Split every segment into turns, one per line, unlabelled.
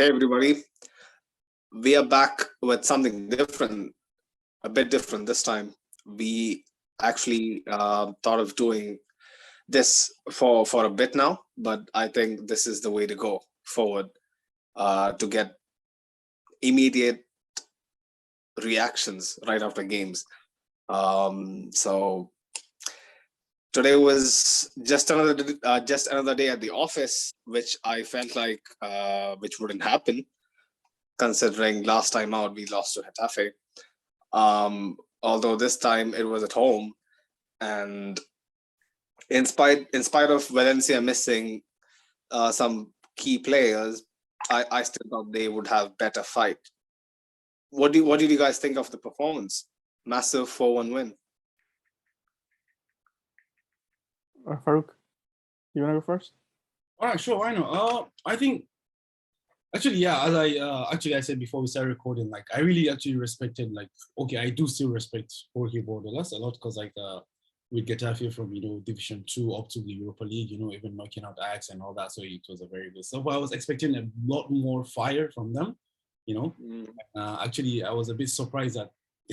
Hey everybody, we are back with something different, a bit different this time. We actually thought of doing this for a bit now, but I think this is the way to go forward to get immediate reactions right after games. So today was just another day at the office, which I felt like which wouldn't happen considering last time out we lost to Hetafe. Although this time it was at home, and in spite of Valencia missing some key players, I still thought they would have better fight. What did you guys think of the performance? Massive 4-1 win.
Farouk, you wanna go first?
All right, sure. Why not? I think actually, yeah. As I said before we started recording, like I really actually respected, like, okay, I do still respect Jorge Bordalas a lot because we get Getafe from Division 2 up to the Europa League, even knocking out Ajax and all that. So it was a very good stuff. I was expecting a lot more fire from them, Actually, I was a bit surprised that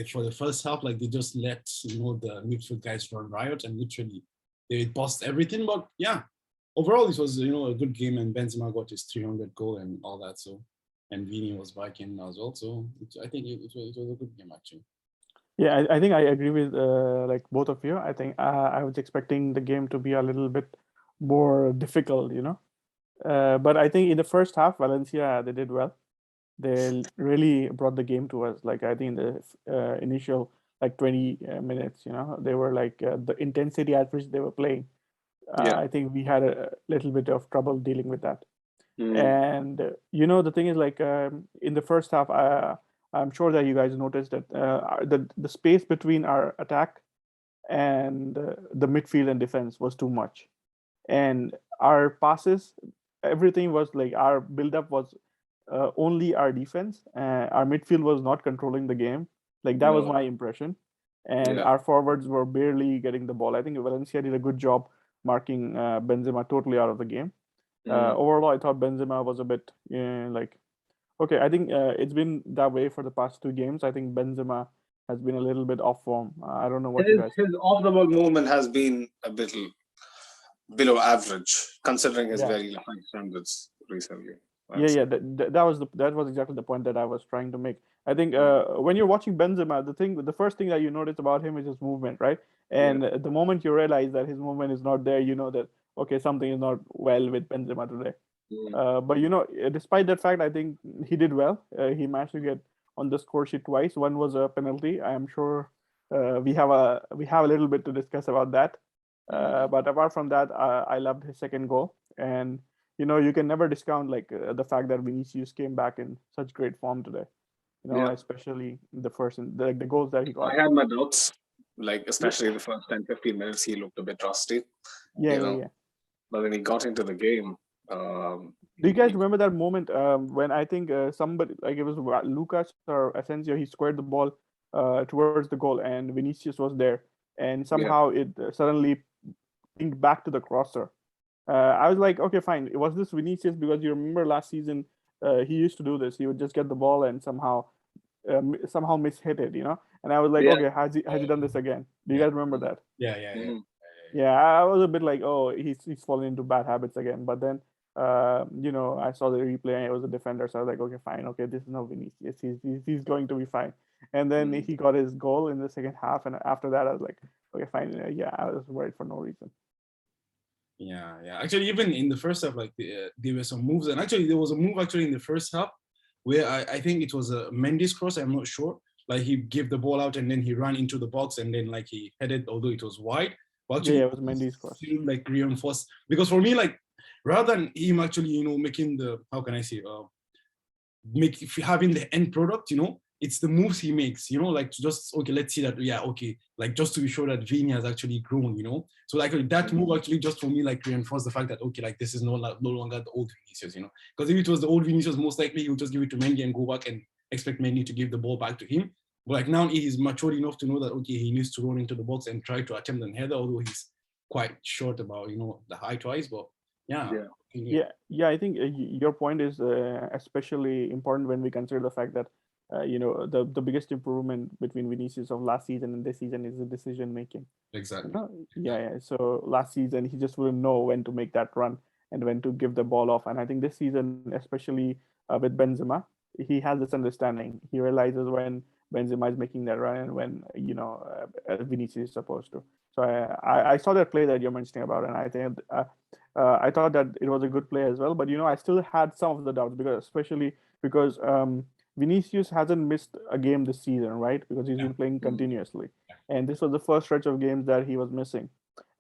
for the first half, like they just let the midfield guys run riot and literally they bust everything. But yeah, overall it was a good game, and Benzema got his 300 goal and all that. So, and Vini was back in as well. So I think it was a good game actually.
Yeah, I think I agree with like both of you. I think I was expecting the game to be a little bit more difficult, but I think in the first half, Valencia, they did well. They really brought the game to us. Like I think in the initial like 20 minutes, they were like the intensity at which they were playing.
Yeah.
I think we had a little bit of trouble dealing with that.
Mm.
And the thing is, like in the first half, I'm sure that you guys noticed that the space between our attack and the midfield and defense was too much, and our passes, everything was like our build-up was only our defense. Our midfield was not controlling the game. Like that was
No.
my impression, and
Yeah.
our forwards were barely getting the ball. I think Valencia did a good job marking Benzema totally out of the game. Overall, I thought Benzema was a bit like, okay, I think it's been that way for the past two games. I think Benzema has been a little bit off form. I don't know what you guys.
His off the ball movement has been a bit below average, considering his
Yeah.
very high standards recently.
Yeah. That was exactly the point that I was trying to make. I think when you're watching Benzema, the first thing that you notice about him is his movement, right? And the moment you realize that his movement is not there, you know that okay, something is not well with Benzema today. But despite that fact, I think he did well. He managed to get on the score sheet twice. One was a penalty. I am sure we have a little bit to discuss about that. But apart from that, I loved his second goal, and you can never discount like the fact that Vinicius came back in such great form today. Especially the first the goals that he got.
I had my doubts, like especially the first 10-15 minutes, he looked a bit rusty.
Yeah.
But then he got into the game.
Do you guys remember that moment when I think somebody, like it was Lucas or Asensio, he squared the ball towards the goal and Vinicius was there, and somehow it suddenly pinged back to the crosser. I was like, okay, fine. Was this Vinicius? Because you remember last season, he used to do this. He would just get the ball and somehow mishit it, And I was like, okay, has he done this again? Do you guys remember that?
Yeah.
Yeah, I was a bit like, oh, he's fallen into bad habits again. But then, I saw the replay and it was a defender, so I was like, okay, fine, okay, this is not Vinicius. He's going to be fine. And then he got his goal in the second half, and after that, I was like, okay, fine. I was worried for no reason.
Yeah. Actually, even in the first half, like there were some moves, and actually there was a move actually in the first half where I think it was a Mendy's cross. I'm not sure. Like he gave the ball out and then he ran into the box and then like he headed, although it was wide. Well, actually,
it was Mendy's cross.
Like reinforced, because for me, like rather than him actually, making the, how can I say, having the end product, it's the moves he makes, like just, okay, let's see that, like just to be sure that Vini has actually grown, So like that move actually just for me like reinforced the fact that, okay, like this is no longer the old Vinicius, Because if it was the old Vinicius, most likely he would just give it to Mendy and go back and expect Mendy to give the ball back to him. But like now he's matured enough to know that, okay, he needs to run into the box and try to attempt an header, although he's quite short about, the height-wise. But
Yeah. I think your point is especially important when we consider the fact that the biggest improvement between Vinicius of last season and this season is the decision making.
Exactly.
Yeah. So last season he just wouldn't know when to make that run and when to give the ball off. And I think this season, especially with Benzema, he has this understanding. He realizes when Benzema is making that run and when Vinicius is supposed to. So I saw that play that you're mentioning about, and I think I thought that it was a good play as well. But I still had some of the doubts especially because Vinicius hasn't missed a game this season, right? Because he's been playing continuously, and this was the first stretch of games that he was missing.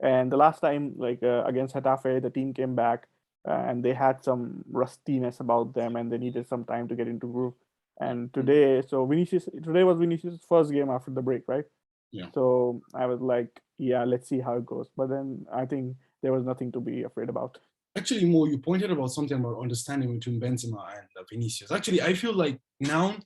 And the last time, like against Getafe, the team came back and they had some rustiness about them, and they needed some time to get into groove. And today was Vinicius' first game after the break, right?
Yeah.
So I was like, yeah, let's see how it goes. But then I think there was nothing to be afraid about.
Actually, Mo, you pointed about something about understanding between Benzema and Vinicius. Actually, I feel like now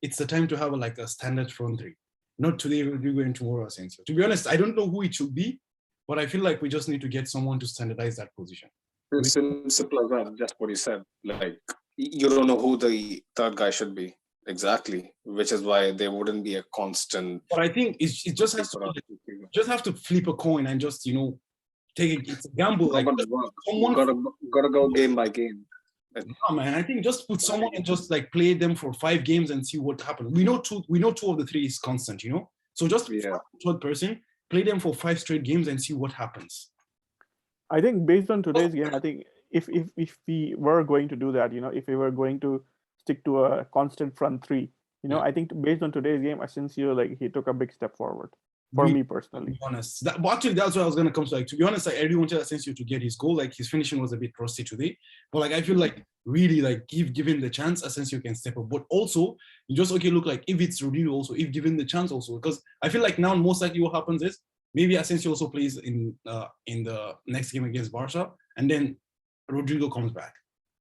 it's the time to have like a standard front three. Not today, Rodrigo, and tomorrow, Asensio. To be honest, I don't know who it should be, but I feel like we just need to get someone to standardize that position.
It's simple as that. Just what you said. Like, you don't know who the third guy should be exactly, which is why there wouldn't be a constant.
But I think it just has to just have to flip a coin and just take it. It's a gamble. Like
someone gotta go game by game.
No, man, I think just put someone and just like play them for 5 games and see what happens. We know two of the 3 is constant, So just third person, play them for 5 straight games and see what happens.
I think based on today's game, I think if we were going to do that, if we were going to stick to a constant front 3, I think based on today's game, Asensio, like, he took a big step forward. For me personally,
to be honest, but actually that's what I was gonna come to. Like, to be honest, like, I really wanted Asensio to get his goal. Like, his finishing was a bit rusty today, but like I feel like really like give him the chance, Asensio can step up. But also, you just look like if it's Rodrigo also, if given the chance also, because I feel like now most likely what happens is maybe Asensio also plays in the next game against Barca, and then Rodrigo comes back,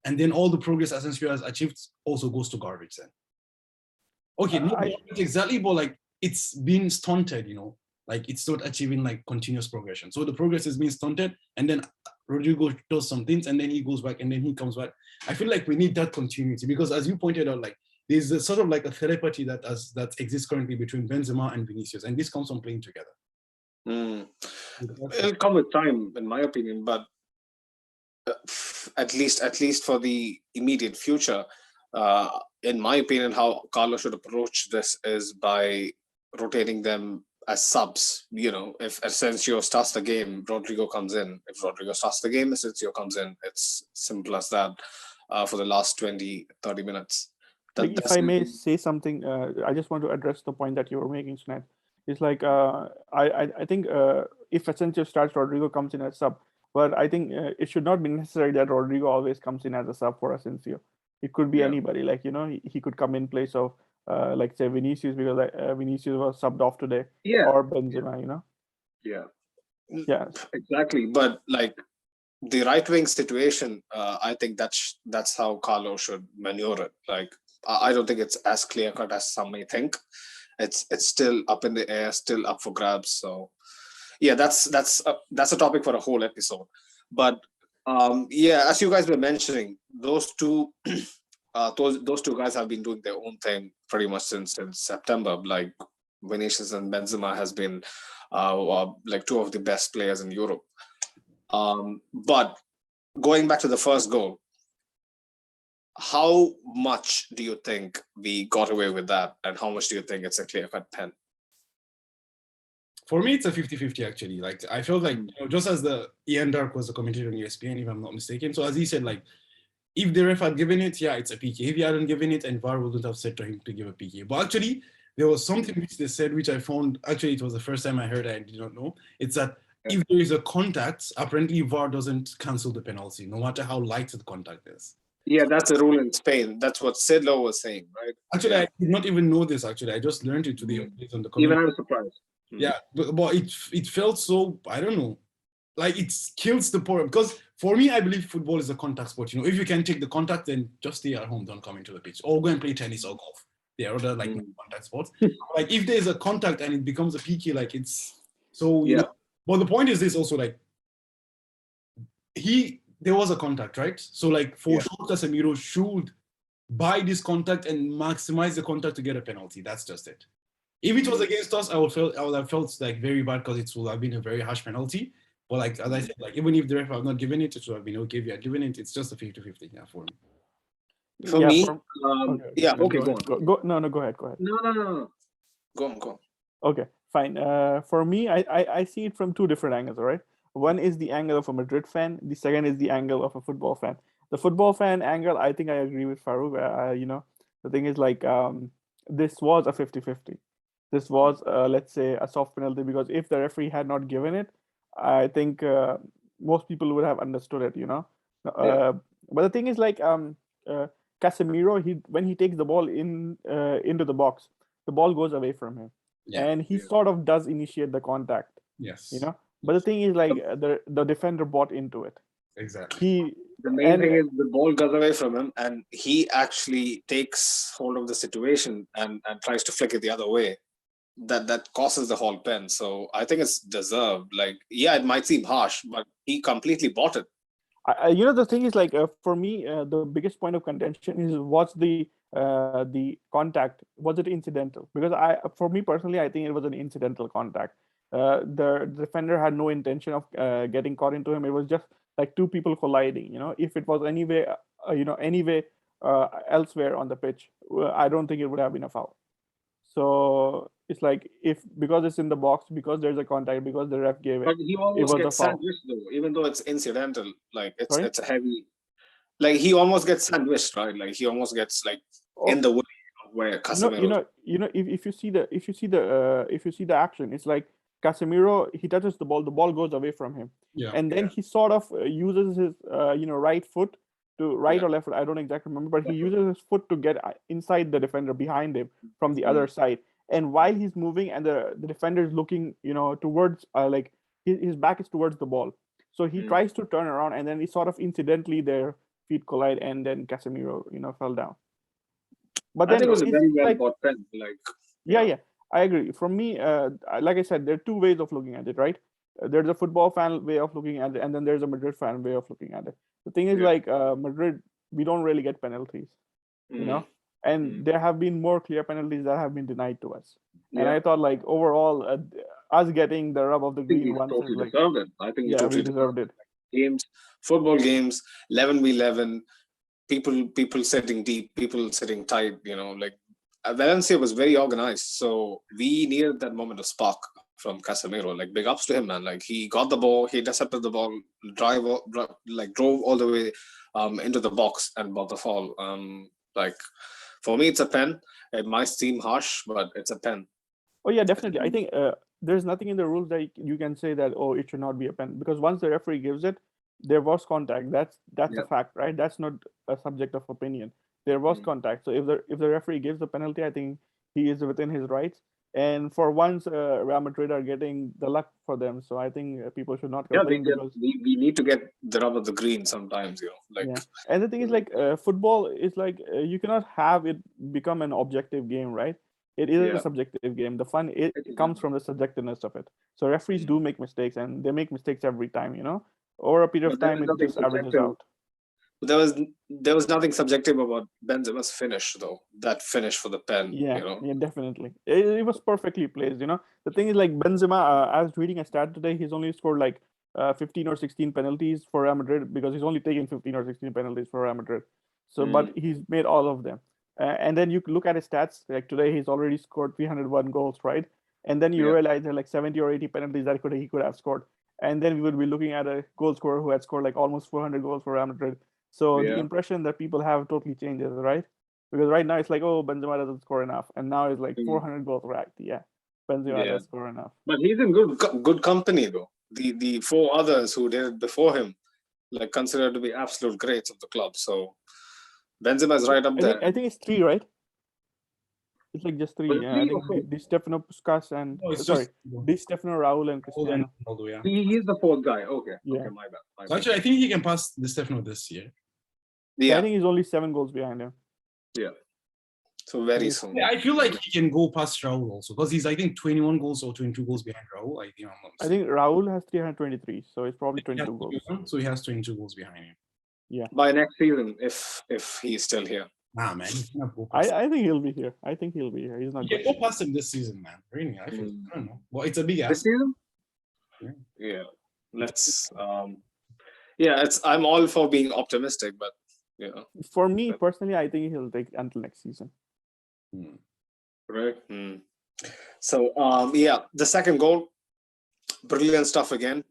and then all the progress Asensio has achieved also goes to garbage then. Okay, not exactly, but like it's been stunted, like it's not achieving like continuous progression. So the progress is being stunted, and then Rodrigo does some things, and then he goes back, and then he comes back. I feel like we need that continuity because, as you pointed out, like there's a sort of like a telepathy that exists currently between Benzema and Vinicius, and this comes from playing together.
It'll come with time, in my opinion, but at least for the immediate future, in my opinion, how Carlo should approach this is by rotating them as subs. If Asensio starts the game, Rodrigo comes in. If Rodrigo starts the game, Asensio comes in. It's simple as that for the last 20-30 minutes.
If I may say something, I just want to address the point that you were making, Sunat. It's like I think if Asensio starts, Rodrigo comes in as sub. But I think it should not be necessary that Rodrigo always comes in as a sub for Asensio. It could be anybody. Like, he could come in place of like, say, Vinicius, because Vinicius was subbed off today, or Benzema.
Yeah, exactly. But like the right wing situation, I think that's how Carlo should maneuver it. Like, I don't think it's as clear cut as some may think. It's still up in the air, still up for grabs. So yeah, that's a topic for a whole episode. But as you guys were mentioning, those two those two guys have been doing their own thing pretty much since September. Like, Vinicius and Benzema has been like 2 of the best players in Europe. But going back to the first goal, how much do you think we got away with that, and how much do you think it's a clear-cut pen?
For me, it's a 50-50 actually. Like, I felt like, just as Ian Dark was the commentator on ESPN, if I'm not mistaken. So as he said, like, if the ref had given it, it's a PK. If he hadn't given it, and VAR wouldn't have said to him to give a PK. But actually, there was something which they said, which I found, actually, it was the first time I heard, I did not know. It's that if there is a contact, apparently VAR doesn't cancel the penalty, no matter how light the contact is.
Yeah, that's a rule in Spain. That's what Sidlow was saying, right?
Actually, I did not even know this, actually. I just learned it today. On the
even I'm surprised.
Yeah, but it felt so, I don't know, like it kills the point. Because for me, I believe football is a contact sport. If you can take the contact, then just stay at home, don't come into the pitch, or go and play tennis or golf. There are other like contact sports. Like, if there's a contact and it becomes a PK, like, it's so. But the point is this also, like, there was a contact, right? So like for
Yeah.
sure, Casemiro should buy this contact and maximize the contact to get a penalty. That's just it. If it was against us, I would have felt like very bad because it would have been a very harsh penalty. But like as I said, like even if the ref had not given it, it would have been okay. If you had given it, it's just a 50-50 for me.
For
Yeah,
me,
for-
yeah, okay,
go
go on.
ahead. No, go ahead.
No. Go on.
Okay, fine. For me, I see it from two different angles, all right? One is the angle of a Madrid fan. The second is the angle of a football fan. The football fan angle, I think I agree with Farouk. The thing is like this was a 50-50. This was, let's say, a soft penalty because if the referee had not given it, I think most people would have understood it, But the thing is like Casemiro, when he takes the ball into the box, the ball goes away from him.
Yeah.
And he sort of does initiate the contact,
Yes.
But the thing is like the defender bought into it.
Exactly.
The main thing is the ball goes away from him and he actually takes hold of the situation and tries to flick it the other way. That causes the whole pen. So I think it's deserved. Like, yeah, it might seem harsh, but he completely bought it.
The thing is like for me, the biggest point of contention is what's the contact? Was it incidental? Because for me personally, I think it was an incidental contact. The defender had no intention of getting caught into him. It was just like two people colliding. If it was anyway elsewhere on the pitch, I don't think it would have been a foul. So it's like because it's in the box, because there's a contact, because the ref gave it.
But he almost
was a
gets
foul.
sandwiched though, even though it's incidental. Like
Sorry?
it's a heavy. Like he almost gets sandwiched, right? Like he almost gets like in the way of where Casemiro.
If you see the action, it's like Casemiro, he touches the ball goes away from him, and then he sort of uses his right foot to right or left foot, I don't exactly remember, but he uses his foot to get inside the defender behind him from the other side. And while he's moving and the defender is looking towards like his back is towards the ball, so he tries to turn around and then he sort of incidentally their feet collide and then Casemiro fell down. But then
I think it was a very well
like,
bought pen. Like
yeah, I agree. For me, like I said, there are two ways of looking at it, right? There's a football fan way of looking at it, and then there's a Madrid fan way of looking at it. The thing is, like Madrid, we don't really get penalties, and there have been more clear penalties that have been denied to us. And I thought, like overall, us getting the rub of the green once
totally
is like,
deserved it. I think
we deserved it.
Football games, 11v11, people sitting deep, people sitting tight. Like Valencia was very organized, so we needed that moment of spark from Casemiro. Like big ups to him, man. Like he got the ball, he intercepted the ball, drove all the way into the box and bought the foul. Like for me, it's a pen. It might seem harsh, but it's a pen.
Oh yeah, definitely. I think there's nothing in the rules that you can say that it should not be a pen, because once the referee gives it, there was contact. That's a fact, right? That's not a subject of opinion. There was contact. So if the referee gives the penalty, I think he is within his rights. And for once, Real Madrid are getting the luck for them. So I think people should not complain because
we need to get the rub of the green sometimes,
And the thing is, like football is like you cannot have it become an objective game, right? It is a subjective game. The fun it comes from the subjectiveness of it. So referees do make mistakes, and they make mistakes every time. Over a period of time, it just averages out.
There was nothing subjective about Benzema's finish, though. That finish for the pen.
Yeah, definitely. It was perfectly placed. The thing is, like Benzema, I was reading a stat today. He's only scored like 15 or 16 penalties for Real Madrid, because he's only taken 15 or 16 penalties for Real Madrid. So, but he's made all of them. And then you look at his stats. Like today, he's already scored 301 goals, right? And then you realize there are like 70 or 80 penalties that he could have scored. And then we would be looking at a goal scorer who had scored like almost 400 goals for Real Madrid. So the impression that people have totally changes, right? Because right now it's like, oh, Benzema doesn't score enough, and now it's like 400 goals racked. Yeah, Benzema does score enough.
But he's in good company though. The four others who did it before him, like considered to be absolute greats of the club. So Benzema is right up there.
I think it's 3, right? It's like just 3. Yeah, I think Di Stefano, Puskas, and Di Stefano, Raul, and Cristiano.
He's the 4th guy. Okay, my bad.
Actually, I think he can pass Di Stefano this year.
Yeah, I think he's only 7 goals behind him.
Yeah. So very soon.
I feel like he can go past Raul also because he's, I think, 21 goals or 22 goals behind Raul.
I think Raul has 323, so it's probably 22 goals.
So he has 22 goals behind him.
Yeah.
By next season, if he's still here.
Nah, man, he's gonna go past
I think he'll be here. He's not.
He can go past him this season, man. Really, I feel. I don't know. Well, it's a big
This
ask.
season? Yeah. Let's. I'm all for being optimistic, but
For me personally, I think he'll take until next season.
Right. So the second goal, brilliant stuff again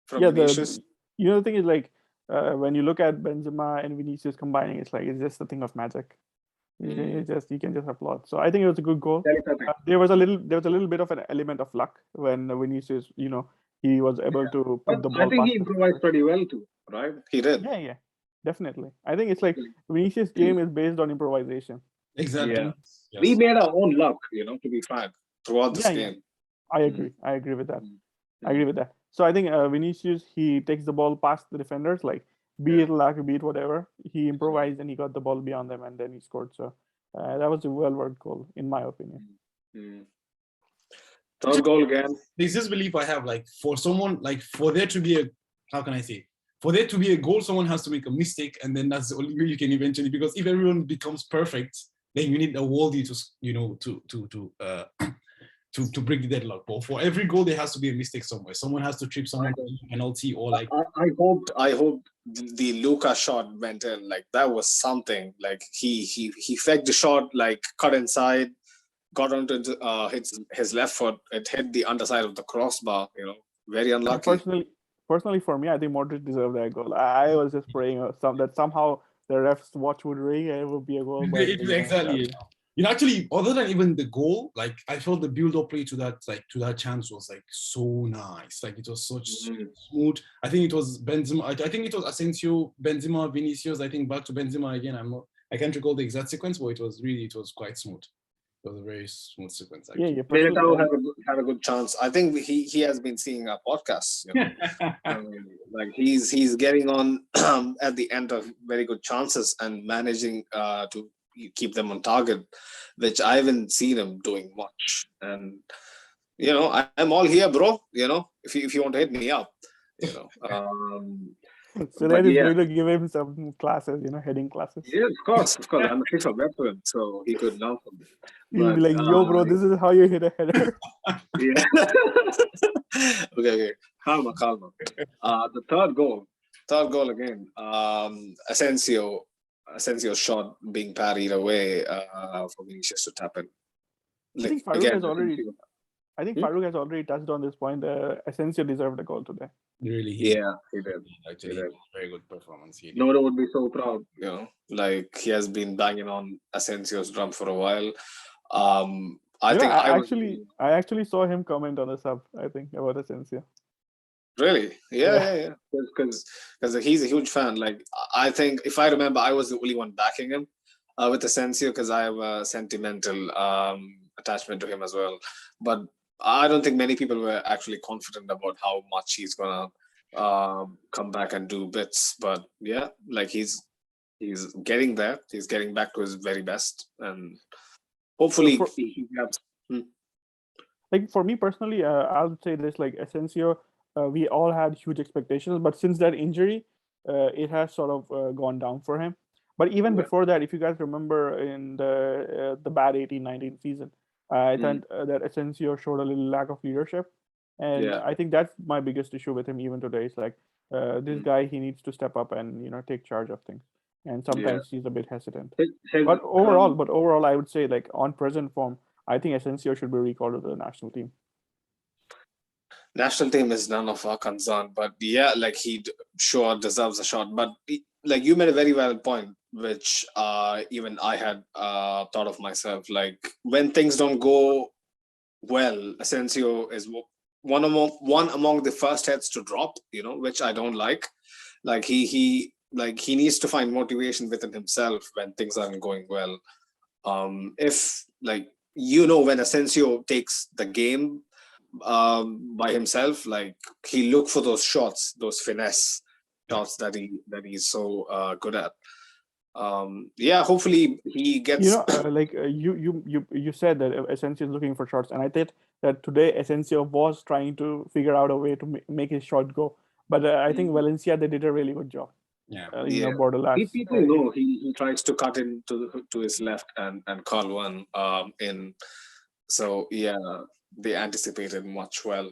from Vinicius.
The thing is, like, when you look at Benzema and Vinicius combining, it's just a thing of magic. You can just applaud. So I think it was a good goal. There was a little bit of an element of luck when Vinicius, he was able to put the ball.
I think he improvised pretty well too, right? He did.
Yeah, definitely. I think it's like Vinicius' game is based on improvisation.
Exactly.
Yeah. Yes. We made our own luck, to be frank, throughout this game.
I agree. I agree with that. So I think Vinicius, he takes the ball past the defenders, like be it luck, be it whatever. He improvised and he got the ball beyond them and then he scored. So that was a well-worked goal, in my opinion.
Third goal again.
There's this belief I have, like, for someone, like, for there to be a goal, someone has to make a mistake, and then that's the only way you can eventually, because if everyone becomes perfect, then you need a worldie to break the deadlock. But for every goal, there has to be a mistake somewhere. Someone has to trip someone penalty or like.
I hope the Luka shot went in. Like that was something. Like he faked the shot, like cut inside, got onto his left foot. It hit the underside of the crossbar. Very unlucky.
Personally, for me, I think Madrid deserved that goal. I was just praying that somehow the refs' watch would ring and it would be a goal.
Exactly. Actually, other than even the goal, like I felt the build-up play to that chance was like so nice. Like it was such smooth. I think it was Benzema. I think it was Asensio, Benzema, Vinicius. I think back to Benzema again. I can't recall the exact sequence, but it was quite smooth. It was a very smooth sequence. Actually.
Yeah.
Militao had a good chance. I think he has been seeing our podcasts. Like he's getting on at the end of very good chances and managing to keep them on target, which I haven't seen him doing much. And I'm all here, bro. If you want to hit me up,
So that is going to give him some classes, heading classes.
Yeah, of course. I'm a FIFA veteran, so he could learn from me.
He'll be like, yo, bro, this is how you hit a header.
Yeah. Okay. Calma. The third goal again. Asensio's shot being parried away for Vinicius to tap in.
I think Farouk has already touched on this point. Asensio deserved a goal today.
Really?
He did.
Actually, he did. Very good performance.
Noda would be so proud. Like he has been banging on Asensio's drum for a while. I
actually saw him comment on a sub. I think about Asensio.
Really? Yeah. Because he's a huge fan. Like I think, if I remember, I was the only one backing him with Asensio because I have a sentimental attachment to him as well. But I don't think many people were actually confident about how much he's gonna come back and do bits. But yeah, like he's getting there. He's getting back to his very best, and hopefully he gets.
Like for me personally, I would say this: like Asensio, we all had huge expectations, but since that injury, it has sort of gone down for him. But even before that, if you guys remember in the bad 18-19 season, I thought that Asensio showed a little lack of leadership. And I think that's my biggest issue with him even today. It's like this guy, he needs to step up and, take charge of things. And sometimes he's a bit hesitant. But overall, I would say like on present form, I think Asensio should be recalled to the national team.
National team is none of our concern, but yeah, like he sure deserves a shot. But like you made a very valid point, which even I had thought of myself. Like when things don't go well, Asensio is one among the first heads to drop, which I don't like. Like he needs to find motivation within himself when things aren't going well. If like when Asensio takes the game by himself, like he look for those shots, those finesse shots that he's so good at. Yeah, hopefully he gets.
You said that Asensio is looking for shots, and I think that today Asensio was trying to figure out a way to make his shot go. But I think Valencia, they did a really good job.
Yeah.
Yeah,
Borderlands.
people know he tries to cut to his left and call one in. So yeah, they anticipated much well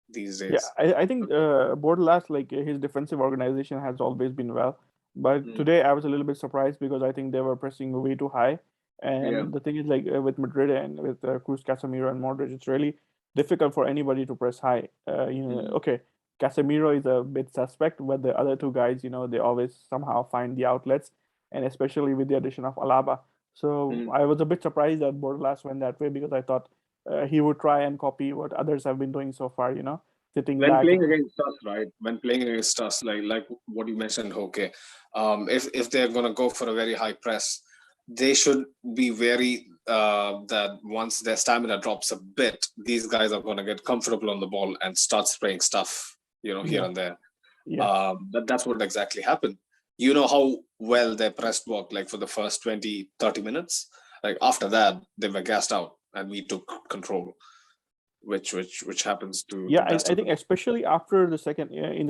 these
Yeah,
days.
I think Borderlands, like his defensive organization has always been well, but
Mm.
today I was a little bit surprised because I think they were pressing way too high. And
Yeah.
the thing is, like with Madrid and with Cruz, Casemiro, and Modric, it's really difficult for anybody to press high.
Mm.
Okay, Casemiro is a bit suspect, but the other two guys, they always somehow find the outlets, and especially with the addition of Alaba. So
Mm.
I was a bit surprised that Borderlands went that way because I thought he would try and copy what others have been doing so far. Sitting
When
back.
playing against us, right? When playing against us, like what you mentioned, okay, if they're gonna go for a very high press, they should be wary that once their stamina drops a bit, these guys are gonna get comfortable on the ball and start spraying stuff, here
Yeah.
and there.
Yeah.
That's what exactly happened. You know how well their press worked, like for the first 20, 30 minutes. Like after that, they were gassed out and we took control, which happens to
Yeah,
the best
I
of
think
them.
especially after in the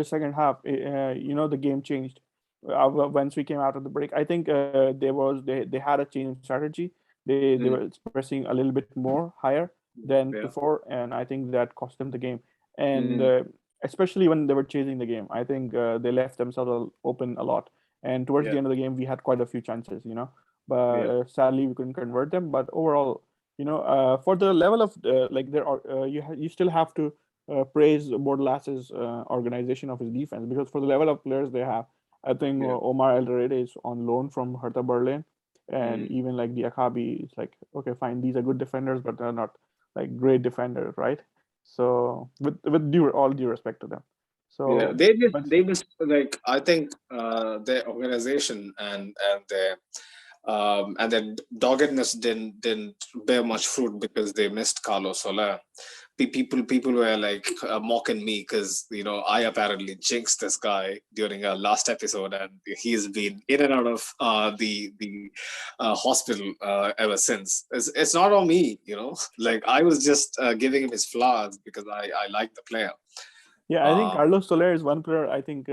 second half, the game changed. Once we came out of the break, I think they had a change in strategy. They
Mm.
were pressing a little bit more higher than
Yeah.
before, and I think that cost them the game. And
Mm.
especially when they were chasing the game, I think they left themselves open a lot. And towards
Yeah.
the end of the game, we had quite a few chances, but
Yeah.
sadly we couldn't convert them. But overall, for the level of like there are you still have to praise Bordelas's organization of his defense because for the level of players they have, I think
Yeah.
Omar Alderete is on loan from Hertha Berlin, and
Mm.
even like Diakabi is like, okay, fine, these are good defenders, but they're not like great defenders, right? So with all due respect to them,
Yeah.
so but
They just like I think their organization and their doggedness didn't bear much fruit because they missed Carlos Soler. People were like mocking me because I apparently jinxed this guy during our last episode, and he's been in and out of the hospital ever since. It's not on me, like I was just giving him his flowers because I like the player.
yeah, I think
uh,
Carlos Soler is one player I think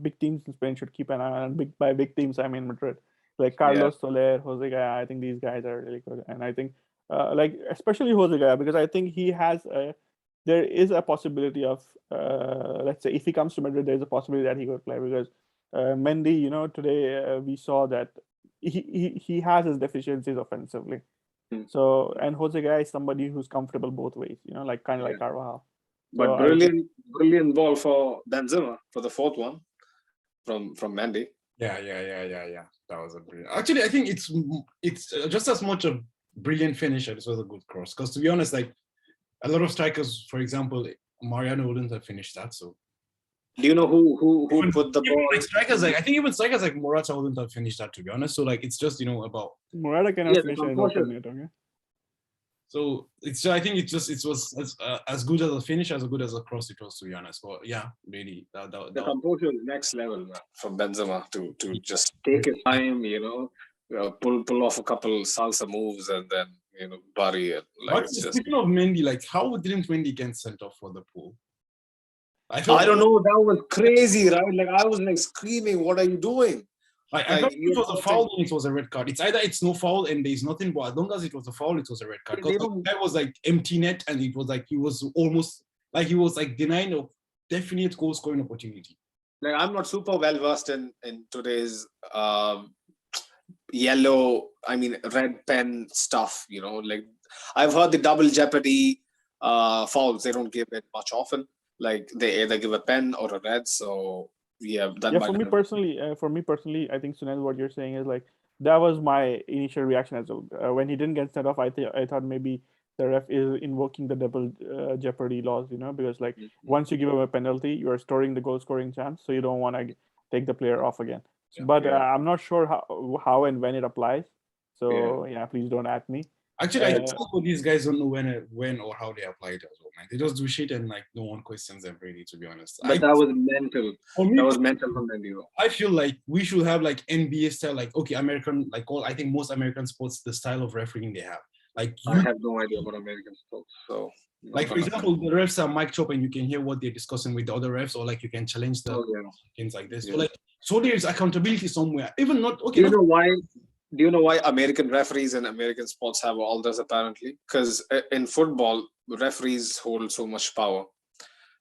big teams in Spain should keep an eye on. By big teams, I mean Madrid. Like
yeah.
Carlos Soler, Jose Gaya, I think these guys are really good. And I think, like, especially Jose Gaya, because I think there is a possibility of, let's say, if he comes to Madrid, there's a possibility that he could play because Mendy, today we saw that he has his deficiencies offensively.
Hmm.
So, and Jose Gaya is somebody who's comfortable both ways, like kind of
Yeah.
like Carvajal. So
But
I think,
brilliant ball for Benzema for the fourth one from Mendy.
Yeah. That was a brilliant. Actually, I think it's just as much a brilliant finish as it was a good cross. Because to be honest, like a lot of strikers, for example, Mariano wouldn't have finished that. So
Do you know who
even,
put the
even
ball?
like strikers, like I think even strikers like Morata wouldn't have finished that. To be honest, so like it's just about.
Morata cannot
Yeah, the
finish an
composure.
open net, okay?
So I think it was as good as a finish as good as a cross it was, to be honest. But yeah, really
The composure is next level, man, from Benzema to just take his time, pull off a couple salsa moves and then bury it. Like
But
it's just.
speaking of Mendy, like how didn't Mendy get sent off for the pool? I
I don't know. That was crazy, right? Like I was like screaming, "What are you doing?"
I
Like
thought it was a foul and it was a red card. It's either it's no foul and there's nothing, but as long as it was a foul, it was a red card. Because the guy was like empty net and it was like he was almost like he was like denying a definite goal scoring opportunity.
Like I'm not super well versed in today's yellow, red pen stuff, like I've heard the double jeopardy fouls, they don't give it much often. Like they either give a pen or a red. So yeah, that
Yeah,
might have.
for me personally, I think Sunil, what you're saying is like that was my initial reaction as well. When he didn't get sent off, I thought maybe the ref is invoking the double jeopardy laws, because like once you give him a penalty, you are storing the goal scoring chance, so you don't want to take the player off again. But I'm not sure how and when it applies. So yeah, please don't at me.
Actually, I think some of these guys don't know when or how they apply it as well. Like, they just do shit and like no one questions them really, to be honest.
But that was mental.
For me,
That was mental from Mendy.
I feel like we should have like NBA style, like okay, American, like I think most American sports, the style of refereeing they have. Like
I have no idea about American sports, so
like for example, the refs are mic'd up and you can hear what they're discussing with the other refs, or like you can challenge the things like this.
Yeah.
So like, so there's accountability somewhere. Even not okay.
Do you know why? Do you know why American referees in American sports have all this apparently? Because in football, referees hold so much power.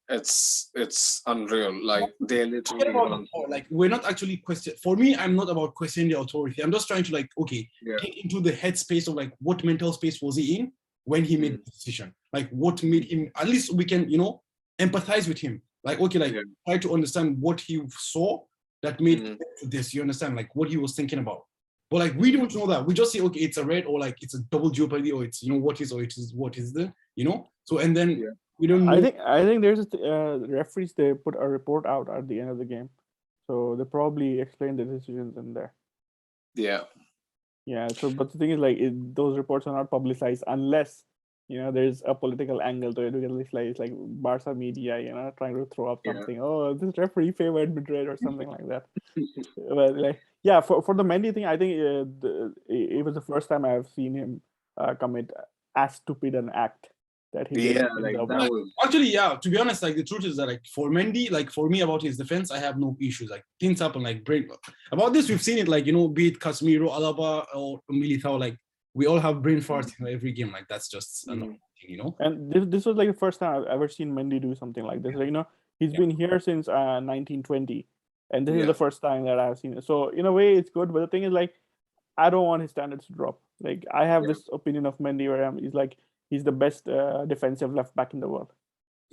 It's unreal. Like they literally run.
Like we're not actually questioning. For me, I'm not about questioning the authority. I'm just trying to like get into the headspace of like what mental space was he in when he made the decision. Like what made him. At least we can empathize with him. Like try to understand what he saw that made this. You understand like what he was thinking about. But like we don't know that. We just say okay, it's a red or like it's a double jeopardy or it's what is the So and then we don't know.
I think there's referees, they put a report out at the end of the game, so they probably explain the decisions in there. Yeah. So but the thing is like those reports are not publicized unless there's a political angle to it, because it's like Barca media trying to throw up something. Oh, this referee favored Madrid or something like that. But like for the Mendy thing, I think it was the first time I've seen him commit as stupid an act that he did.
Actually, to be honest, like the truth is that like for Mendy, like for me about his defense, I have no issues. Like things happen, like brain about this, we've seen it, like be it Casemiro, Alaba, or Militao, like we all have brain farts in every game. Like that's just another thing,
And this was like the first time I've ever seen Mendy do something like this. Like he's been here since 1920, and this is the first time that I've seen it. So in a way, it's good. But the thing is, like, I don't want his standards to drop. Like I have this opinion of Mendy where he's the best defensive left back in the world.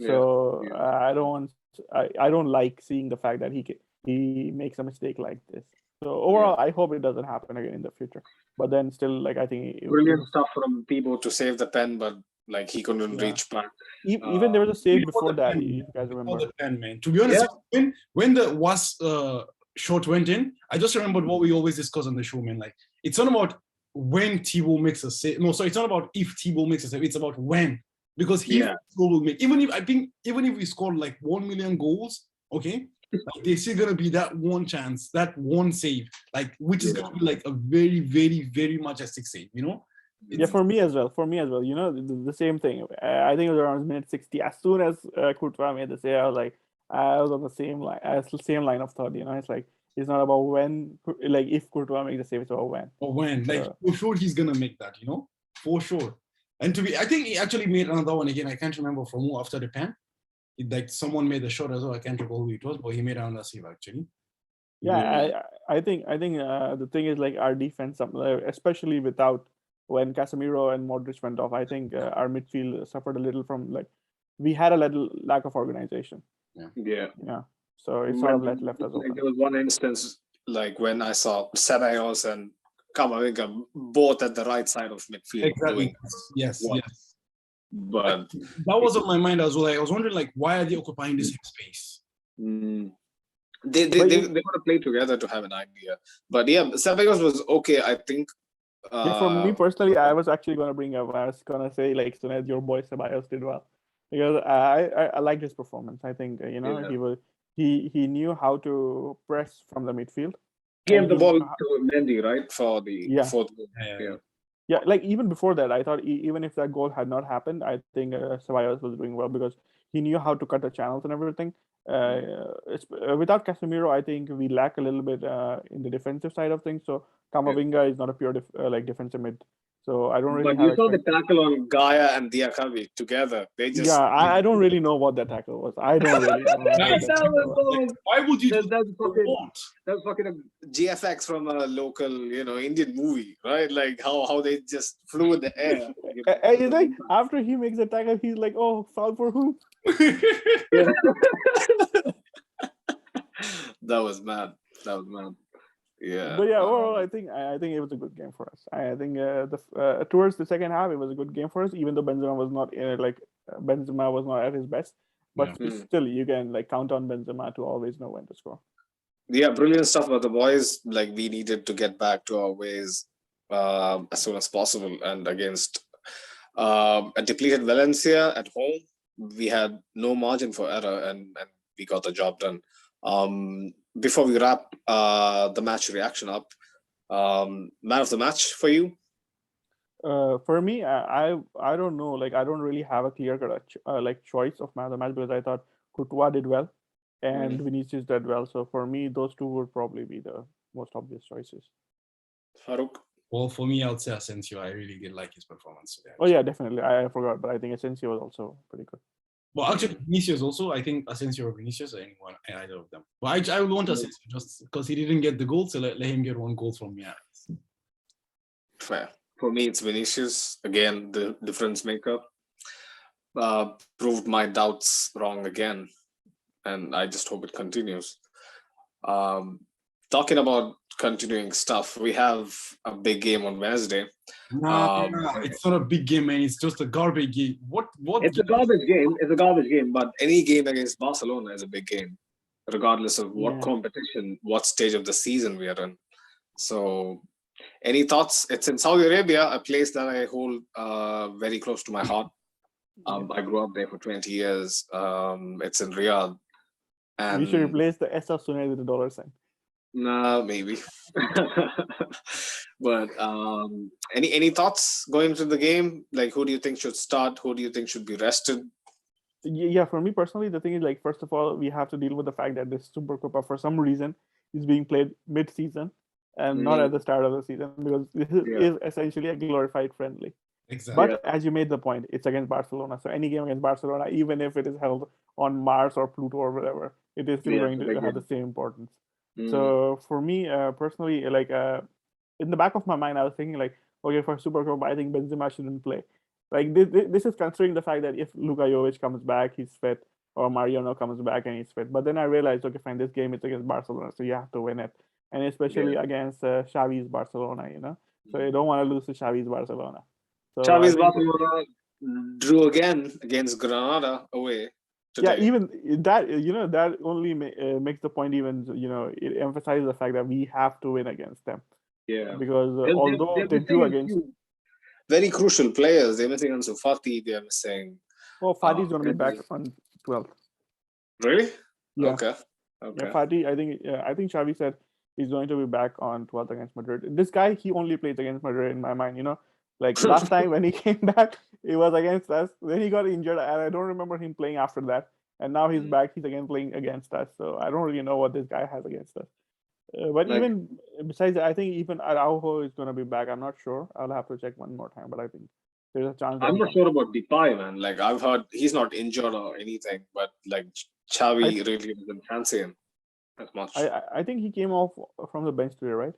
So I don't like seeing the fact that he makes a mistake like this. So overall, I hope it doesn't happen again in the future. But then still, like I think
brilliant stuff from Thibaut to save the pen, but like he couldn't reach back.
Even there was a save before that. If you guys remember
the pen, man. To be honest, when the was shot went in, I just remembered what we always discuss on the show, man. Like it's not about when Thibaut makes a save. No, sorry, it's not about if Thibaut makes a save. It's about when, because he will make. Even if we scored like 1 million goals, okay, like there's still gonna be that one chance, that one save, like which is gonna be like a very, very, very majestic save,
for me as well. The same thing. I think it was around minute 60. As soon as Courtois made the save, I was on the same line of thought. It's like it's not about when, like if Courtois makes the save, it's about when.
Or when, like for sure he's gonna make that, for sure. And I think he actually made another one again. I can't remember from who after the pen. Like someone made the shot as well. I can't recall who it was, but he made another save actually.
I think the thing is like our defense, especially without when Casemiro and Modric went off, I think our midfield suffered a little from like we had a little lack of organization. So it's sort of left us open.
There was one instance like when I saw Ceballos and Camavinga both at the right side of midfield.
Exactly. Yes.
But
that was on my mind as well. I was wondering like why are they occupying this space?
They want to play together to have an idea. But Ceballos was okay, I think.
For me personally, I was actually going to bring up. I was going to say like Suned, your boy Ceballos did well because I liked his performance. I think he knew how to press from the midfield.
Gave the ball to Mendy, right, for the fourth goal.
Like even before that, I thought even if that goal had not happened, I think Ceballos was doing well because he knew how to cut the channels and everything. Without Casemiro, I think we lack a little bit in the defensive side of things. So Camavinga is not a pure defensive mid. So I don't really.
But you saw the tackle on Gaia and Diakavi together. They just
I don't really know what that tackle was. I don't really know.
Why would you?
That's fucking a GFX from a local, Indian movie, right? Like how they just flew in the air.
And it's like after he makes the tackle, he's like, "Oh, foul for who?"
That was mad. Yeah.
But overall, I think it was a good game for us. I think towards the second half, it was a good game for us, even though Benzema was not at his best. But still, you can like count on Benzema to always know when to score.
Yeah, brilliant stuff. But the boys, like we needed to get back to our ways as soon as possible, and against a depleted Valencia at home, we had no margin for error, and we got the job done. Before we wrap the match reaction up, man of the match for you?
For me, I don't know. Like I don't really have a clear cut like choice of man of the match because I thought Courtois did well and Vinicius did well. So for me, those two would probably be the most obvious choices.
Farouk?
Well, for me, I would say Asensio. I really did like his performance today.
Oh yeah, definitely. I forgot, but I think Asensio was also pretty good.
Well, actually, Vinicius also. I think Asensio or Vinicius or anyone, either of them. But I would want Asensio just because he didn't get the goal, so let him get one goal from me.
Fair. For me, it's Vinicius. Again, the difference maker. Proved my doubts wrong again. And I just hope it continues. Talking about continuing stuff, we have a big game on Wednesday.
Nah, it's not a big game, man. It's just a garbage game. What?
It's a garbage game. It's a garbage game. But any game against Barcelona is a big game, regardless of what competition, what stage of the season we are in. So, any thoughts? It's in Saudi Arabia, a place that I hold very close to my heart. I grew up there for 20 years. It's in Riyadh. And
you should replace the S of Sunay with the dollar sign.
Nah, maybe. But any thoughts going into the game? Like, who do you think should start? Who do you think should be rested?
Yeah, for me personally, the thing is like, first of all, we have to deal with the fact that this Super Copa, for some reason, is being played mid-season and not at the start of the season because this is essentially a glorified friendly.
Exactly.
But as you made the point, it's against Barcelona. So any game against Barcelona, even if it is held on Mars or Pluto or whatever, it is still going to have the same importance. So for me personally, like in the back of my mind, I was thinking like, okay, for Super Cup, I think Benzema shouldn't play. Like this is considering the fact that if Luka Jovic comes back, he's fit, or Mariano comes back and he's fit. But then I realized, okay, fine, this game is against Barcelona, so you have to win it, and especially against Xavi's Barcelona, you know. So you don't want to lose to Xavi's Barcelona. So
Xavi's Barcelona drew again against Granada away today.
Yeah, even that, you know, that only makes the point even, you know, it emphasizes the fact that we have to win against them.
Yeah.
Because although they drew against
very crucial players, they're missing Ansu Fati, they're missing.
Oh, Fati's going to be back on 12th.
Really?
Yeah.
Okay.
Yeah, Fati, I think Xavi said he's going to be back on 12th against Madrid. This guy, he only plays against Madrid in my mind, you know. Like last time when he came back, it was against us. Then he got injured, and I don't remember him playing after that. And now he's back. He's again playing against us. So I don't really know what this guy has against us. But like, even besides that, I think even Araujo is going to be back. I'm not sure. I'll have to check one more time. But I think there's a chance.
I'm not sure about Depay, man. Like I've heard he's not injured or anything, but like Xavi really doesn't fancy him as much.
I think he came off from the bench today, right?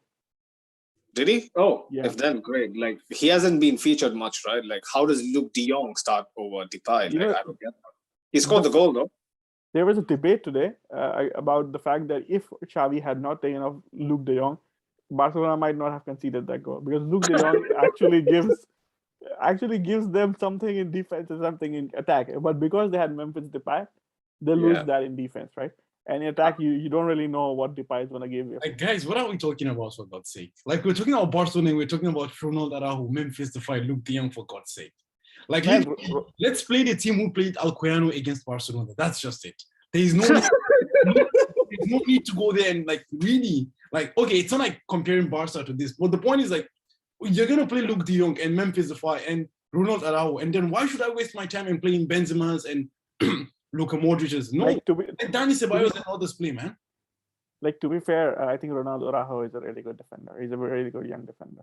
Did he? Oh, yeah. If then, great. Like, he hasn't been featured much, right? Like, how does Luke de Jong start over Depay? Like, I don't get that. He scored the goal, though.
There was a debate today about the fact that if Xavi had not taken off Luke de Jong, Barcelona might not have conceded that goal because Luke de Jong actually gives them something in defense and something in attack. But because they had Memphis Depay, they lose that in defense, right? And in attack, you don't really know what Depay is going to give you.
Like, guys, what are we talking about, for God's sake? Like, we're talking about Barcelona, we're talking about Ronald Araujo, Memphis Depay, Luke de Jong, for God's sake. Like, let's play the team who played Alcoyano against Barcelona. That's just it. There is no need to go there and, like, really, like, okay, it's not like comparing Barca to this, but the point is, like, you're going to play Luke de Jong and Memphis Depay and Ronald Araujo, and then why should I waste my time in playing Benzema's and Luka Modric's? No, like Dani Ceballos and others play, man.
Like, to be fair, I think Ronaldo Araujo is a really good defender. He's a really good young defender.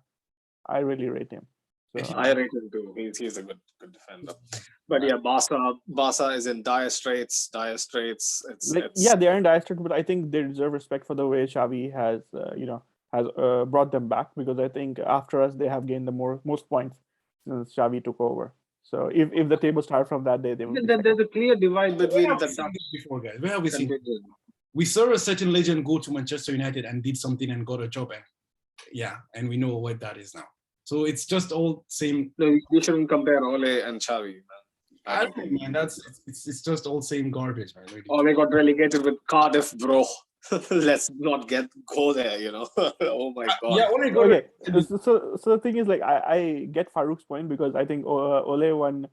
I really rate him.
So, I rate him too. He's a good defender. But yeah, Barca is in dire straits. It's
yeah, they are in dire straits, but I think they deserve respect for the way Xavi has brought them back, because I think after us they have gained the most points since Xavi took over. So if the table starts from that day, they will.
There's a clear divide between the
before, guys. Where have we seen? We saw a certain legend go to Manchester United and did something and got a job, and we know what that is now. So it's just all same.
No, you shouldn't compare Ole and Xavi, man.
I don't know, man. It's just all same garbage, man. Really.
Ole got relegated with Cardiff, bro. Let's not go there, you know. Oh my god.
Yeah, okay. So the thing is, like, I get Farouk's point, because I think Ole won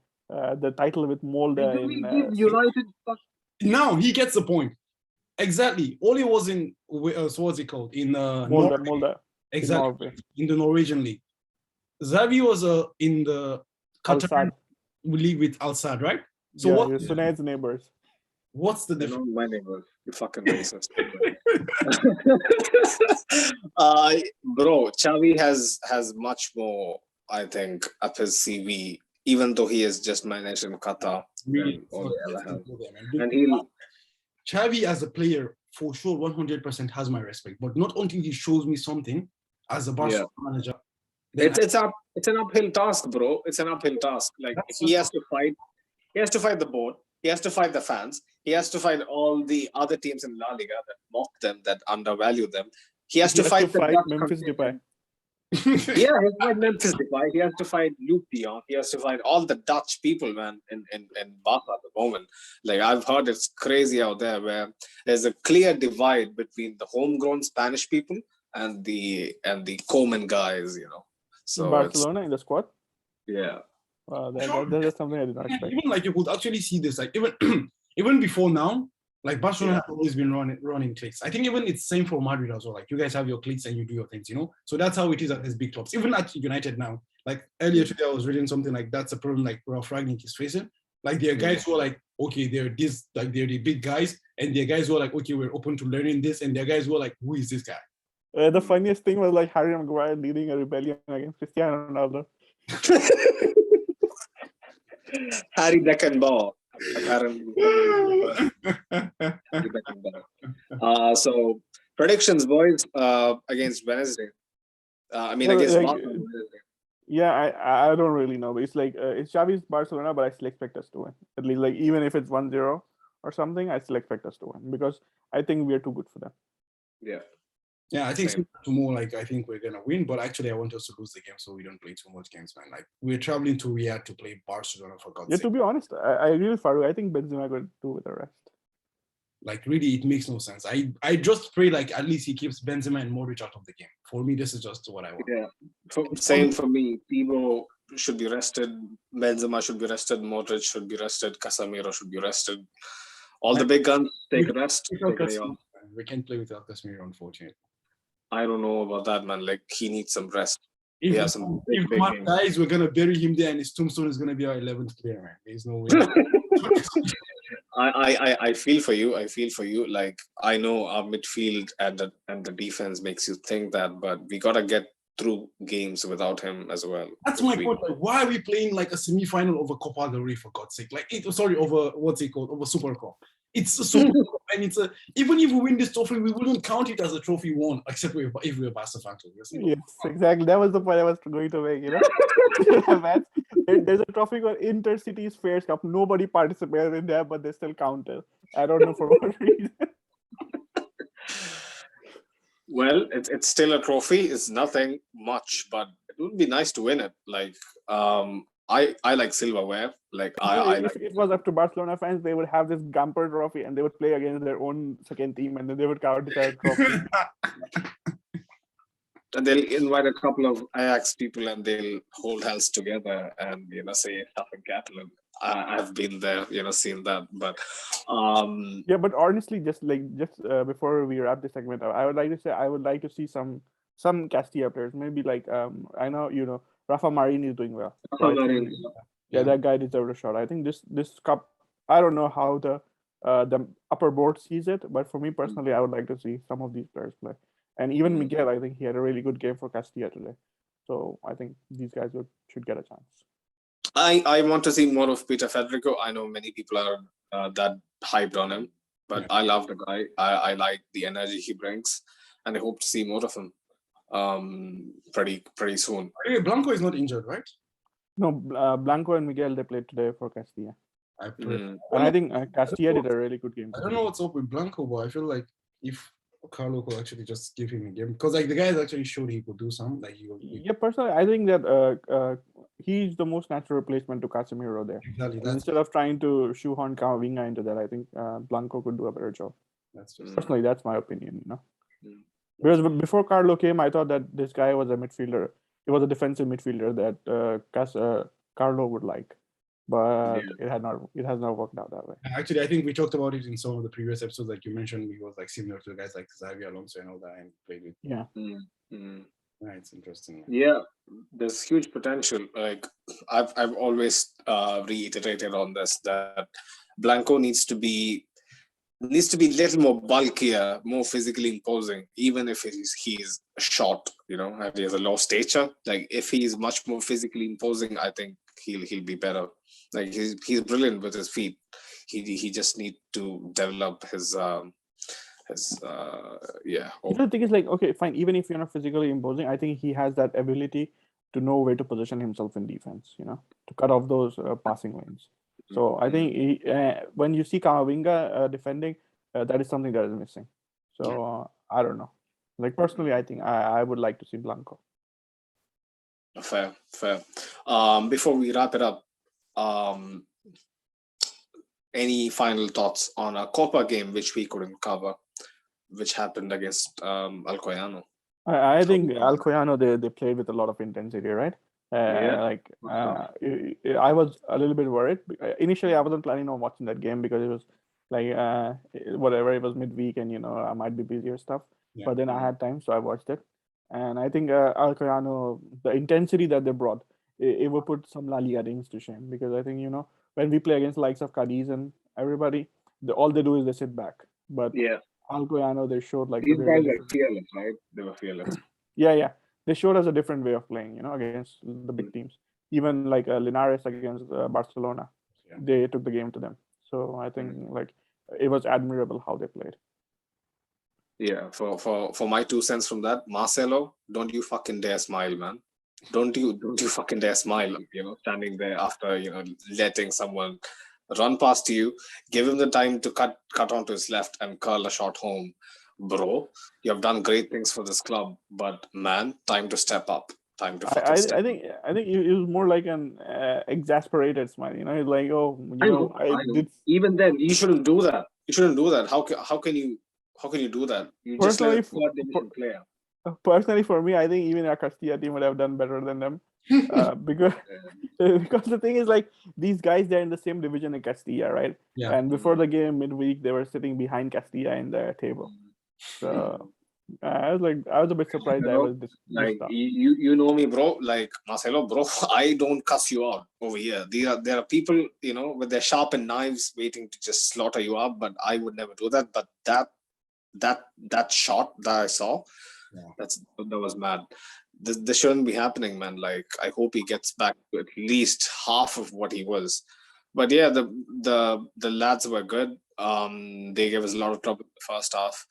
the title with Molde
Do
in
we give United?
Now he gets the point. Exactly. Oli was in so what's it called? In
Molde in
exactly
Norway.
in the Norwegian league. Xavi was in the
Al
Qatar
Sadd.
league with Al Sadd, right? So
Yeah,
what?
you're Sunay's neighbors.
What's the
They're
difference?
not my neighbors. You fucking racist. Bro, Xavi has much more, I think, up his CV, even though he is just managed in Qatar.
Really,
than
it's
all
not-
the
let's
other
not
hand.
go there, man.
And he'll
Xavi as a player, for sure, 100% has my respect. But not until he shows me something as a Barcelona manager. Then
it's an uphill task, bro. It's an uphill task. Like he has to fight. He has to fight the board. He has to fight the fans. He has to fight all the other teams in La Liga that mock them, that undervalue them. He has to fight the Dutch
Memphis Depay.
Yeah, he has to fight Memphis Depay. He has to fight Luke de Jong. He has to fight all the Dutch people, man, in Barca at the moment. Like I've heard it's crazy out there where there's a clear divide between the homegrown Spanish people and the Coleman guys, you know. So
Barcelona in the squad.
Yeah.
That's something I did not expect.
Even like you could actually see this, like even even before now, like Barcelona has always been running cliques. I think even it's same for Madrid as well. Like you guys have your cliques and you do your things, you know. So that's how it is at these big clubs. Even at United now, like earlier today, I was reading something like that's a problem like Ralph Rangnick is facing. Like there are guys who are like, okay, they're the big guys, and there are guys who are like, okay, we're open to learning this, and there are guys who are like, who is this guy?
The funniest thing was like Harry Maguire leading a rebellion against Cristiano Ronaldo.
Harry Beckenbauer, apparently. So predictions, boys, against Wednesday. Against Barcelona.
Yeah, I don't really know, but it's like it's Xavi's Barcelona, but I still expect us to win. At least like even if it's 1-0 or something, I still expect us to win because I think we are too good for them.
Yeah, I think tomorrow, like I think we're gonna win, but actually I want us to lose the game so we don't play too much games, man. Like we're traveling to Riyadh to play Barcelona for God's sake.
To be honest, I agree with Farouk. I think Benzema could do with the rest.
Like really, it makes no sense. I just pray like at least he keeps Benzema and Modric out of the game. For me, this is just what I want.
Yeah, same for me. Thibaut should be rested. Benzema should be rested. Modric should be rested. Casemiro should be rested. All the big guns take a rest.
We can't play without Casemiro, unfortunately.
I don't know about that, man. Like he needs some rest.
If
big
man dies, we're gonna bury him there, and his tombstone is gonna be our 11th player, man. There's no way.
I feel for you. I feel for you. Like I know our midfield and the defense makes you think that, but we gotta get through games without him as well.
That's my point. Like, why are we playing like a semi-final over Copa del Rey for God's sake? Like, over what's it called? Over Super Cup. It's a Super Cup, and it's even if we win this trophy, we wouldn't count it as a trophy won, except if we're Barca fans.
Yes, exactly. That was the point I was going to make. You know, there's a trophy called Intercities Fairs Cup. Nobody participated in that, but they still counted. I don't know for what reason.
Well, it's still a trophy. It's nothing much, but it would be nice to win it. Like I like silverware. Like
if it was up to Barcelona fans, they would have this Gamper trophy and they would play against their own second team, and then they would count it as a trophy.
And they'll invite a couple of Ajax people and they'll hold hands together and say stuff in Catalan. I've been there, seen that. But
yeah, but honestly, just before we wrap this segment, I would like to say I would like to see some Castilla players. Maybe like I know Rafa Marin is doing well. Yeah, that guy deserved a shot. I think this cup. I don't know how the upper board sees it, but for me personally, I would like to see some of these players play. And even Miguel, I think he had a really good game for Castilla today. So I think these guys should get a chance.
I want to see more of Peter Federico. I know many people are that hyped on him, but I love the guy. I like the energy he brings, and I hope to see more of him pretty soon.
Blanco is not injured, right?
No, Blanco and Miguel, they played today for Castilla.
And
I think Castilla did a really good game.
I don't know what's up with Blanco, but I feel like if Carlo could actually just give him a game, because like the guy actually showed he could do something. Like
yeah, personally, I think that he's the most natural replacement to Casemiro there.
Exactly.
Instead of trying to shoehorn Camavinga into that, I think Blanco could do a better job. Personally, that's my opinion. Because before Carlo came, I thought that this guy was a midfielder. He was a defensive midfielder that Carlo would like. but it has not worked out that way.
Actually, I think we talked about it in some of the previous episodes. Like you mentioned, he was like similar to guys like Xavi Alonso and all that, and played with.
Yeah.
Yeah, it's interesting.
Yeah, there's huge potential. Like I've always reiterated on this, that Blanco needs to be a little more bulkier, more physically imposing, even if he's short, and he has a low stature. Like if he's much more physically imposing, I think he'll be better. Like he's brilliant with his feet. He just need to develop his
The thing is, like, okay, fine. Even if you're not physically imposing, I think he has that ability to know where to position himself in defense. To cut off those passing lanes. So I think when you see Kamavinga defending, that is something that is missing. So I don't know. Like personally, I think I would like to see Blanco.
Fair. Before we wrap it up, any final thoughts on a Copa game which we couldn't cover, which happened against Alcoyano?
I think Alcoyano, they played with a lot of intensity, right? I was a little bit worried. Initially, I wasn't planning on watching that game because it was like whatever, it was midweek and I might be busy or stuff. Yeah. But then I had time, so I watched it. And I think Alcoyano, the intensity that they brought, it will put some La Liga rings to shame, because I think when we play against the likes of Cadiz and everybody, all they do is they sit back. But Alcoyano, they showed like
these guys are fearless, right? They were fearless.
Yeah. They showed us a different way of playing, against the big teams. Even like Linares against Barcelona, they took the game to them. So I think like it was admirable how they played.
Yeah, for my 2 cents from that, Marcelo, don't you fucking dare smile, man. Don't you fucking dare smile, standing there after, letting someone run past you, give him the time to cut onto his left and curl a shot home. Bro, you have done great things for this club, but man, time to step up. Time to fucking step
up. I think it was more like an exasperated smile. He's like, I did.
Even then, you shouldn't do that. How can you do that? You
personally,
just let a third player.
Personally, for me, I think even our Castilla team would have done better than them. Because the thing is, like, these guys, they're in the same division in Castilla, right?
Yeah.
And before the game midweek, they were sitting behind Castilla in the table. So I was a bit surprised that I was this
like you know me, bro. Like, Marcelo, bro, I don't cuss you out over here. There are people, with their sharpened knives waiting to just slaughter you up, but I would never do that. But that shot that I saw, that was mad. This shouldn't be happening, man. Like, I hope he gets back to at least half of what he was. But yeah, the lads were good. They gave us a lot of trouble in the first half.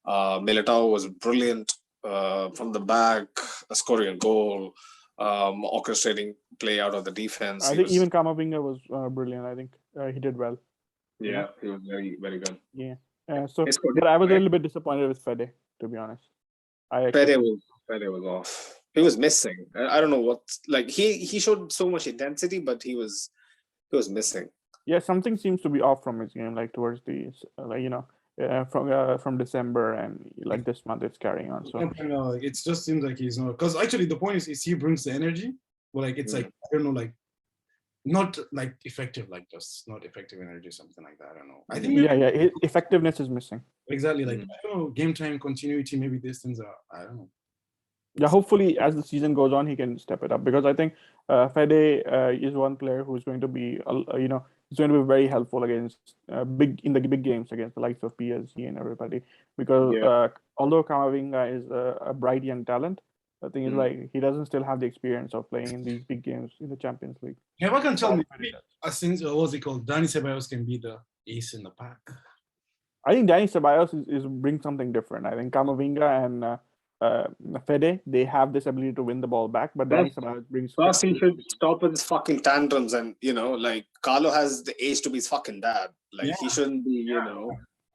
Militao was brilliant from the back, scoring a goal, orchestrating play out of the defense.
I think even Kamavinga was brilliant. I think he did well.
Yeah, he was very, very good.
Yeah. But I was a little bit disappointed with Fede, to be honest.
Fede was off. He was missing. I don't know what. Like, he showed so much intensity, but he was missing.
Yeah, something seems to be off from his game. Like towards the from December and like this month, it's carrying on. So
it just seems like he's not. Because actually, the point is he brings the energy, but like it's like I don't know, like not like effective, like just not effective energy, something like that. I don't know. I think
effectiveness is missing.
Exactly, like I don't know, game time continuity. Maybe these things are. I don't know.
Yeah, hopefully as the season goes on, he can step it up, because I think Fede is one player who's going to be, he's going to be very helpful against big games against the likes of PSG and everybody. Because although Kamavinga is a bright young talent, the thing is like he doesn't still have the experience of playing in these big games in the Champions League.
Yeah, I can tell me, since what's it called, Dani Ceballos can be the ace in the pack.
I think Dani Ceballos is brings something different. I think Kamavinga and Fede, they have this ability to win the ball back, but Dani Ceballos brings.
Plus, he should stop with his fucking tantrums, and like Carlo has the age to be his fucking dad. Like he shouldn't be,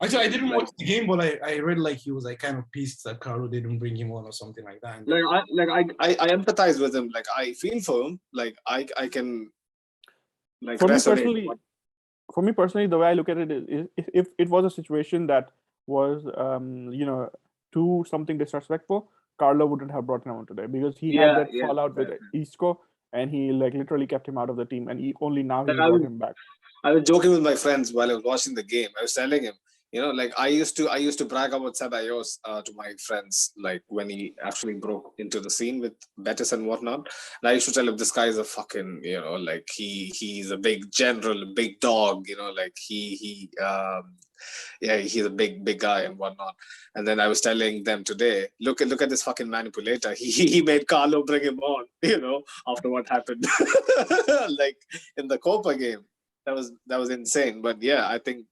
Actually, I didn't watch the game, but I read like he was like kind of pissed that Carlo didn't bring him on or something like that.
I empathize with him. Like, I feel for him. Like I can. Like,
for me personally, the way I look at it is, if it was a situation that was, too something disrespectful, Carlo wouldn't have brought him on today, because he had that fallout with Isco, and he like literally kept him out of the team, and only now he
Like,
brought him back.
I was joking with my friends while I was watching the game. I was telling him, like I used to brag about Ceballos to my friends, like when he actually broke into the scene with Betis and whatnot. And I used to tell him, this guy is a fucking, like he's a big general, a big dog, like yeah, he's a big guy and whatnot. And then I was telling them today, look at this fucking manipulator. He made Carlo bring him on, after what happened, like in the Copa game. That was insane. But yeah, I think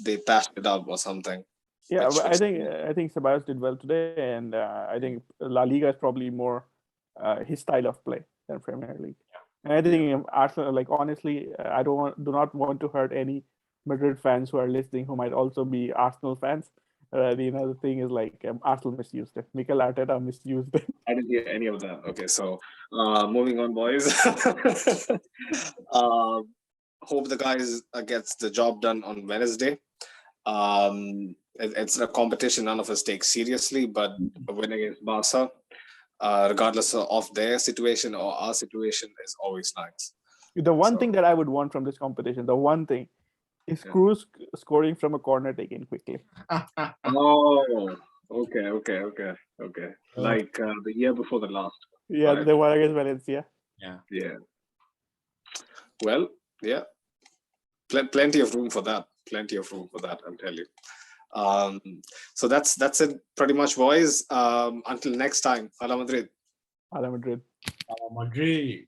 they passed it up or something.
Yeah,
which
but
was-
I think Ceballos did well today, and I think La Liga is probably more his style of play than Premier League. And I think Arsenal, like honestly, I do not want to hurt any Madrid fans who are listening who might also be Arsenal fans. The thing is like Arsenal misused it. Mikel Arteta misused it.
I didn't hear any of that. Okay, so moving on, boys. Hope the guys gets the job done on Wednesday. It's a competition none of us take seriously, but a win against Barca, regardless of their situation or our situation, is always nice.
The one
So-
thing that I would want from this competition, the one thing, is
Yeah.
Cruz scoring from a corner taken quickly.
Oh, okay. Like the year before the last.
Yeah,
Right.
the one against Valencia.
Yeah.
Yeah. Well, yeah. Plenty of room for that. Plenty of room for that, I'll tell you. So that's it pretty much, boys. Until next time. Hala Madrid.
Hala Madrid.
Madrid.